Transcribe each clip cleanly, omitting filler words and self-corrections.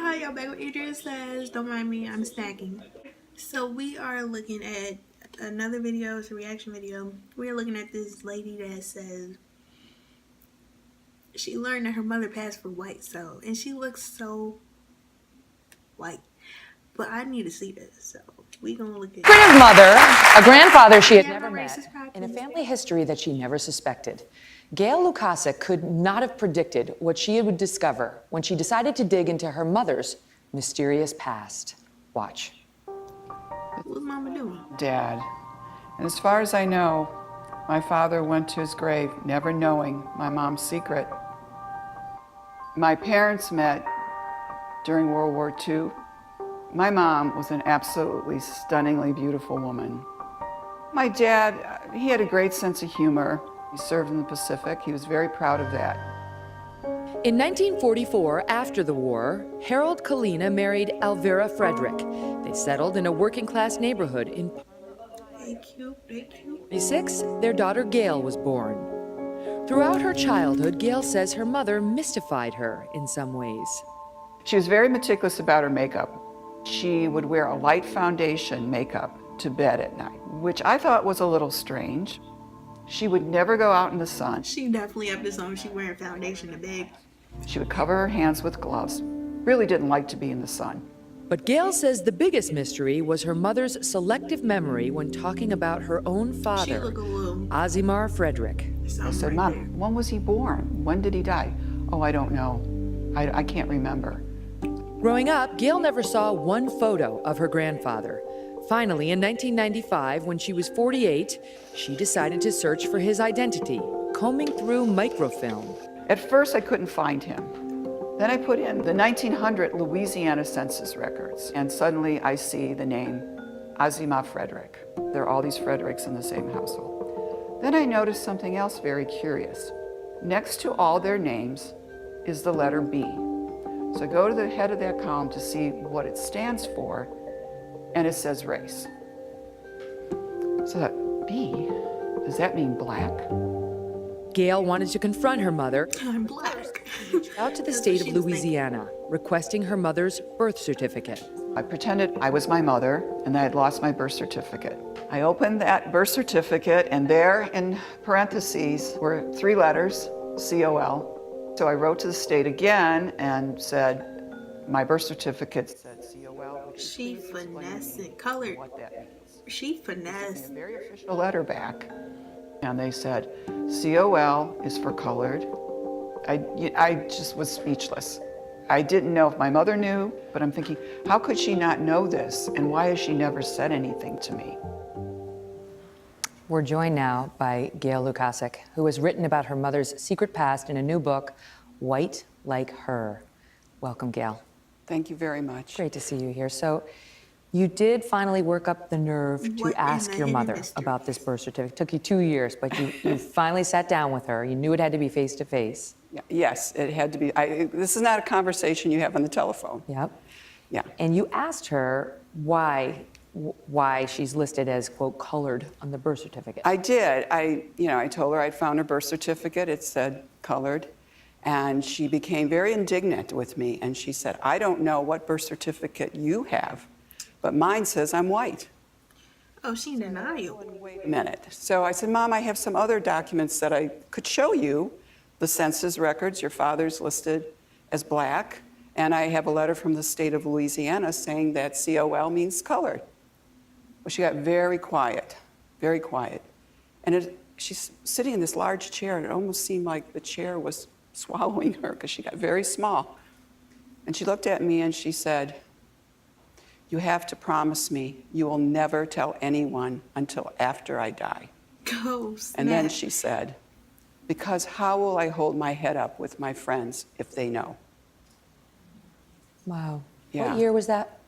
Hi, y'all back with Adria Says. Don't mind me, I'm snacking. So we are looking at another video. It's a reaction video. We are looking at this lady that says she learned that her mother passed for white, and she looks so white. But I need to see this, so we gonna look at Adria's mother, a grandfather she had never met, and a family history that she never suspected. Gail Lukasik could not have predicted what she would discover when she decided to dig into her mother's mysterious past. Watch. What's Mama doing? Dad. And as far as I know, my father went to his grave never knowing my mom's secret. My parents met during World War II. My mom was an absolutely stunningly beautiful woman. My dad, he had a great sense of humor. He served in the Pacific. He was very proud of that. In 1944, after the war, Harold Kalina married Elvira Frederick. They settled in a working-class neighborhood in Thank you. 1946. Their daughter Gail was born. Throughout her childhood, Gail says her mother mystified her in some ways. She was very meticulous about her makeup. She would wear a light foundation makeup to bed at night, which I thought was a little strange. She would never go out in the sun. She definitely up to something. She wearing foundation to bed. She would cover her hands with gloves. Really didn't like to be in the sun. But Gail says the biggest mystery was her mother's selective memory when talking about her own father, Azimar Frederick. I said, Mom, when was he born? When did he die? Oh, I don't know. I can't remember. Growing up, Gail never saw one photo of her grandfather. Finally, in 1995, when she was 48, she decided to search for his identity, combing through microfilm. At first, I couldn't find him. Then I put in the 1900 Louisiana census records, and suddenly I see the name Azimar Frederick. There are all these Fredericks in the same household. Then I noticed something else very curious. Next to all their names is the letter B. So I go to the head of that column to see what it stands for, and it says race. So that B, does that mean black? Gail wanted to confront her mother. I'm black. Out to the state of Louisiana, requesting her mother's birth certificate. I pretended I was my mother and I had lost my birth certificate. I opened that birth certificate, and there in parentheses were 3 letters, COL. So I wrote to the state again and said, my birth certificate said COL. She finessing, colored. What that means. She finessed. A very official letter back, and they said, COL is for colored. I just was speechless. I didn't know if my mother knew, but I'm thinking, how could she not know this, and why has she never said anything to me? We're joined now by Gail Lukasik, who has written about her mother's secret past in a new book, White Like Her. Welcome, Gail. Thank you very much. Great to see you here. So you did finally work up the nerve to ask your mother about this birth certificate. It took you 2 years, but you finally sat down with her. You knew it had to be face-to-face. Yeah, yes, it had to be. This is not a conversation you have on the telephone. Yep. Yeah. And you asked her why she's listed as, quote, colored on the birth certificate. I did. I told her I'd found her birth certificate. It said colored. And she became very indignant with me. And she said, I don't know what birth certificate you have, but mine says I'm white. Oh, she in denial. Wait a minute. So I said, Mom, I have some other documents that I could show you. The census records, your father's listed as black. And I have a letter from the state of Louisiana saying that COL means colored. Well, she got very quiet, very quiet. And she's sitting in this large chair, and it almost seemed like the chair was swallowing her because she got very small. And she looked at me and she said, you have to promise me you will never tell anyone until after I die. Go snap. And then she said, because how will I hold my head up with my friends if they know? Wow. Yeah. What year was that?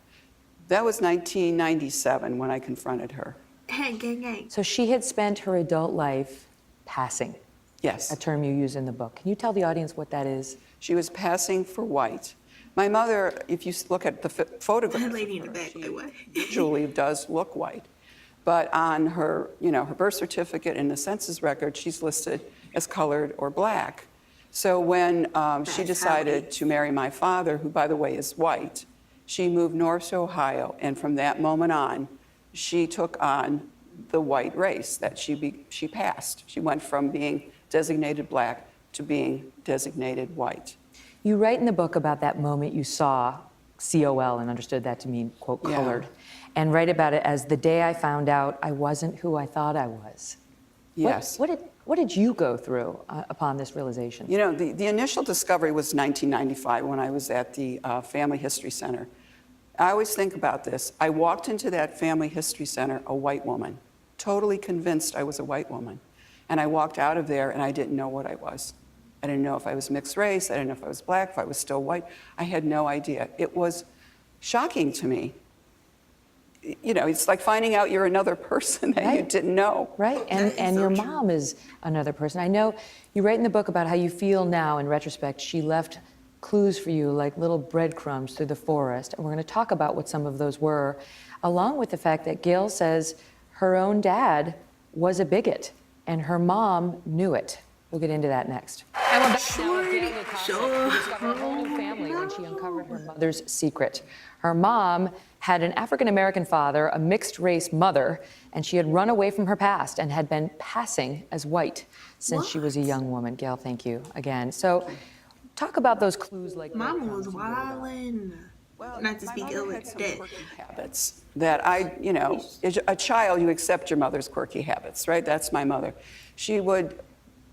That was 1997 when I confronted her. Hey, gang. So she had spent her adult life passing. Yes. A term you use in the book. Can you tell the audience what that is? She was passing for white. My mother, if you look at the photograph, That lady in the back, she what? visually does look white. But on her, her birth certificate and the census record, she's listed as colored or black. So when she decided to marry my father, who, by the way, is white, she moved north to Ohio, and from that moment on, she took on the white race that she passed. She went from being designated black to being designated white. You write in the book about that moment you saw COL and understood that to mean, quote, colored, and write about it as the day I found out I wasn't who I thought I was. Yes. What did you go through upon this realization? You know, the initial discovery was 1995 when I was at the Family History Center. I always think about this. I walked into that Family History Center a white woman, totally convinced I was a white woman. And I walked out of there and I didn't know what I was. I didn't know if I was mixed race. I didn't know if I was black, if I was still white. I had no idea. It was shocking to me. You know, it's like finding out you're another person that you didn't know. Right, and your mom is another person. I know you write in the book about how you feel now, in retrospect, she left clues for you like little breadcrumbs through the forest. And we're going to talk about what some of those were, along with the fact that Gail says her own dad was a bigot and her mom knew it. We'll get into that next. And we're back now with Gail Lukasik, who discovered a whole new family when she uncovered her mother's secret. Her mom had an African-American father, a mixed-race mother, and she had run away from her past and had been passing as white since she was a young woman. Gail, thank you again. So talk about those clues like Mama was wildin'. Well, Not to speak ill of death. Habits that you know, as a child, you accept your mother's quirky habits, right? That's my mother. She would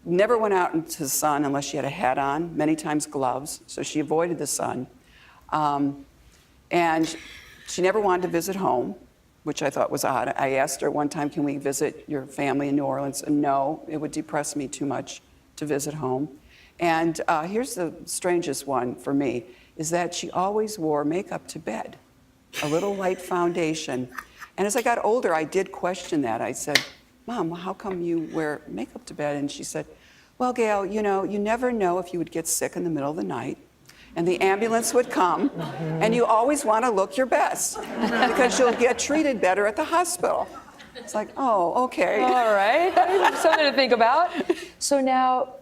never went out into the sun unless she had a hat on, many times gloves, so she avoided the sun. And she never wanted to visit home, which I thought was odd. I asked her one time, can we visit your family in New Orleans? And no, it would depress me too much to visit home. And here's the strangest one for me, is that she always wore makeup to bed, a little light foundation. And as I got older, I did question that. I said, Mom, how come you wear makeup to bed? And she said, well, Gail, you know, you never know if you would get sick in the middle of the night and the ambulance would come, and you always want to look your best because you'll get treated better at the hospital. It's like, oh, okay. All right, something to think about. So now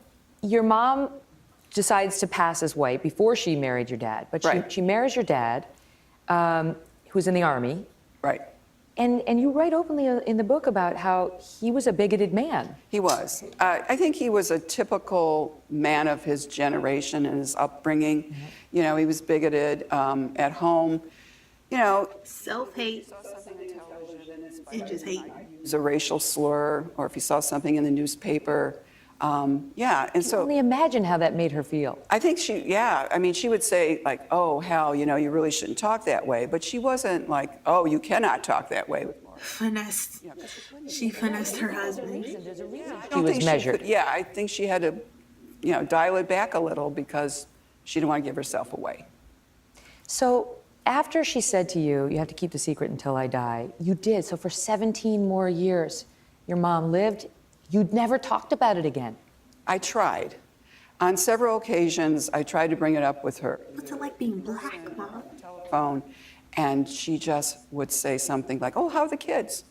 your mom decides to pass as white before she married your dad, but she marries your dad, who's in the Army. Right. And you write openly in the book about how he was a bigoted man. He was. I think he was a typical man of his generation and his upbringing. Mm-hmm. You know, he was bigoted at home. You know, self-hate and just hate. It was a racial slur, or if he saw something in the newspaper. Yeah, and so. Only imagine how that made her feel. I think I mean, she would say like, oh, Hal, you know, you really shouldn't talk that way. But she wasn't like, oh, you cannot talk that way. Finessed. She finessed her husband. She was measured. I think she had to, you know, dial it back a little because she didn't want to give herself away. So after she said to you, you have to keep the secret until I die, you did. So for 17 more years, your mom lived. You'd never talked about it again. I tried. On several occasions, I tried to bring it up with her. What's it like being black, Mom? Telephone, and she just would say something like, oh, how are the kids?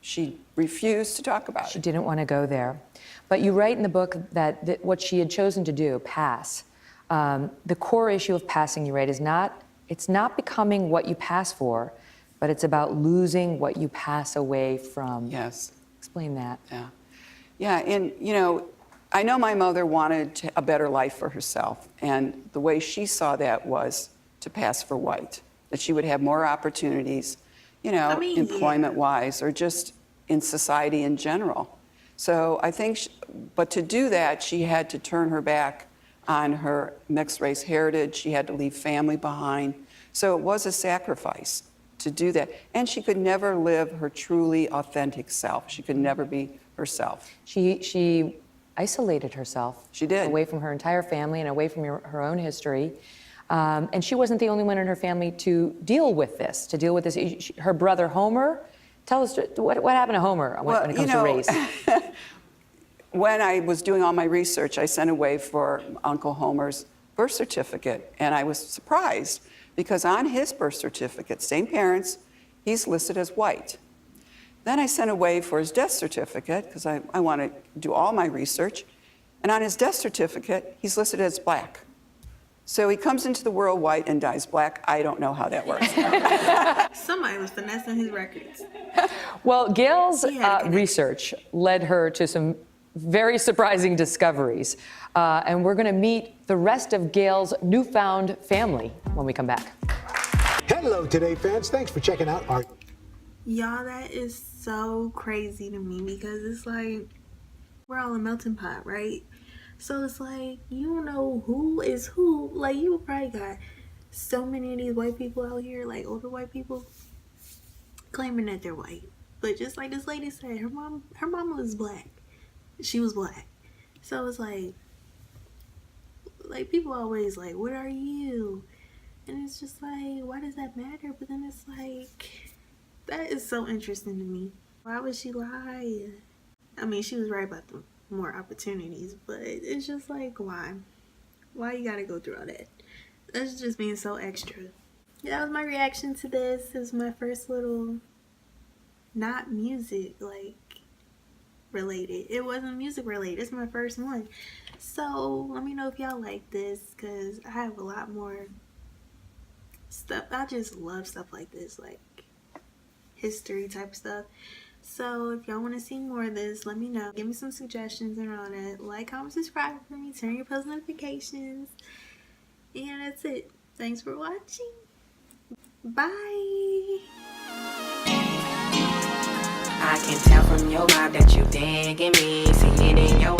She refused to talk about it. She didn't want to go there. But you write in the book that what she had chosen to do, pass, the core issue of passing, you write, it's not becoming what you pass for, but it's about losing what you pass away from. Yes. Explain that. Yeah. Yeah, and you know, I know my mother wanted a better life for herself, and the way she saw that was to pass for white, that she would have more opportunities, you know, employment-wise, or just in society in general. So I think, but to do that, she had to turn her back on her mixed-race heritage. She had to leave family behind. So it was a sacrifice to do that. And she could never live her truly authentic self. She could never be herself. She isolated herself. She did. Away from her entire family and away from her own history. And she wasn't the only one in her family to deal with this, Her brother Homer, tell us, what happened to Homer when it comes to race? When I was doing all my research, I sent away for Uncle Homer's birth certificate, and I was surprised because on his birth certificate, same parents, he's listed as white. Then I sent away for his death certificate because I want to do all my research. And on his death certificate, he's listed as black. So he comes into the world white and dies black. I don't know how that works. Somebody was finessing his records. Well, Gail's research led her to some very surprising discoveries. And we're going to meet the rest of Gail's newfound family when we come back. Hello, Today fans. Thanks for checking out our... Y'all, that is so crazy to me because it's like we're all a melting pot, right? So it's like you don't know who is who. Like you probably got so many of these white people out here, like older white people, claiming that they're white. But just like this lady said, her mama was black. She was black. So it's like people always like, what are you? And it's just like, why does that matter? But then it's like, that is so interesting to me. Why would she lie? I mean, she was right about the more opportunities, but it's just like, why? Why you gotta go through all that? That's just being so extra. Yeah, that was my reaction to this. It was my first little, not music, like, related. It wasn't music related. It's my first one. So, let me know if y'all like this, because I have a lot more stuff. I just love stuff like this, like history type stuff. So if y'all want to see more of this, let me know. Give me some suggestions and all that. Like, comment, subscribe for me, turn your post notifications, and that's it. Thanks for watching. Bye. I can tell from your vibe that you digging me. See it in your